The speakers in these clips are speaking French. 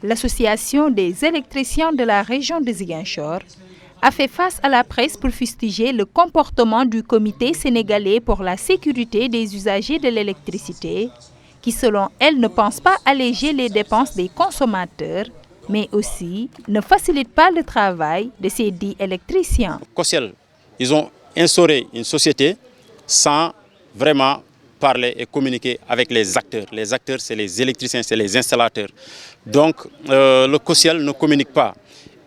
L'association des électriciens de la région de Ziguinchor a fait face à la presse pour fustiger le comportement du Comité sénégalais pour la sécurité des usagers de l'électricité, qui selon elle ne pense pas alléger les dépenses des consommateurs, mais aussi ne facilite pas le travail de ces dits électriciens. COSYEL, ils ont instauré une société sans vraiment parler et communiquer avec les acteurs. Les acteurs, c'est les électriciens, c'est les installateurs. Donc, le COSYEL ne communique pas.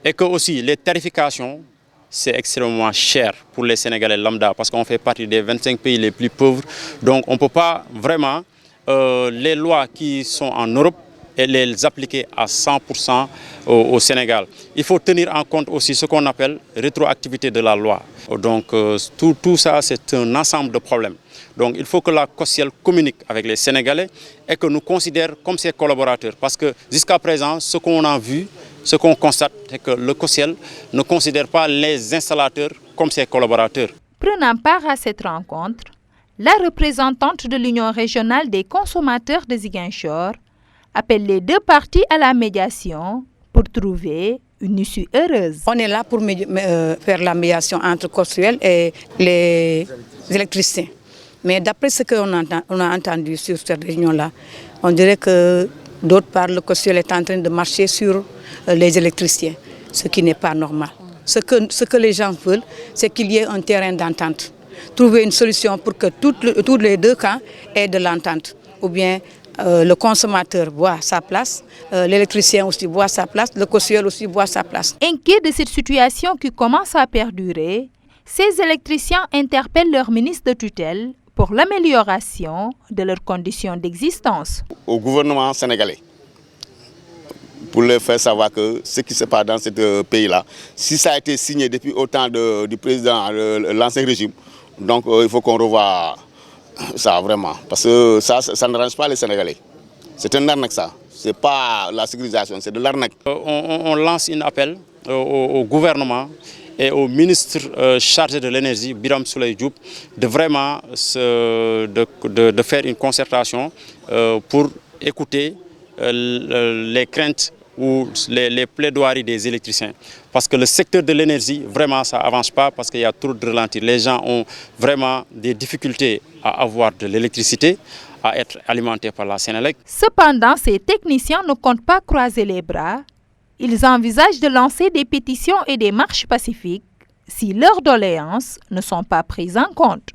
Et que aussi, les tarifications, c'est extrêmement cher pour les Sénégalais lambda parce qu'on fait partie des 25 pays les plus pauvres. Donc, on ne peut pas vraiment les lois qui sont en Europe et les appliquer à 100% au Sénégal. Il faut tenir en compte aussi ce qu'on appelle rétroactivité de la loi. Donc tout ça, c'est un ensemble de problèmes. Donc il faut que la COSYEL communique avec les Sénégalais et que nous considère comme ses collaborateurs. Parce que jusqu'à présent, ce qu'on a vu, ce qu'on constate, c'est que le COSYEL ne considère pas les installateurs comme ses collaborateurs. Prenant part à cette rencontre, la représentante de l'Union régionale des consommateurs de Ziguinchor appelle les deux parties à la médiation pour trouver une issue heureuse. On est là pour faire la médiation entre COSYEL et les électriciens. Mais d'après ce qu'on a entendu sur cette réunion-là, on dirait que d'autre part, le COSYEL est en train de marcher sur les électriciens, ce qui n'est pas normal. Ce que les gens veulent, c'est qu'il y ait un terrain d'entente. Trouver une solution pour que tous les deux camps aient de l'entente. Ou bien le consommateur voit sa place, l'électricien aussi voit sa place, le COSYEL aussi voit sa place. Inquiets de cette situation qui commence à perdurer, ces électriciens interpellent leur ministre de tutelle pour l'amélioration de leurs conditions d'existence. Au gouvernement sénégalais, pour leur faire savoir que ce qui se passe dans ce pays-là, si ça a été signé depuis autant du président, l'ancien régime, donc il faut qu'on revoie ça vraiment, parce que ça ne range pas les Sénégalais. C'est un arnaque ça, c'est pas la sécurisation, c'est de l'arnaque. On lance un appel au gouvernement et au ministre chargé de l'énergie, Birame Souleye Diop, de vraiment de faire une concertation pour écouter les craintes ou les plaidoiries des électriciens. Parce que le secteur de l'énergie, vraiment, ça n'avance pas parce qu'il y a trop de ralentis. Les gens ont vraiment des difficultés à avoir de l'électricité, à être alimentés par la Sénélec. Cependant, ces techniciens ne comptent pas croiser les bras. Ils envisagent de lancer des pétitions et des marches pacifiques si leurs doléances ne sont pas prises en compte.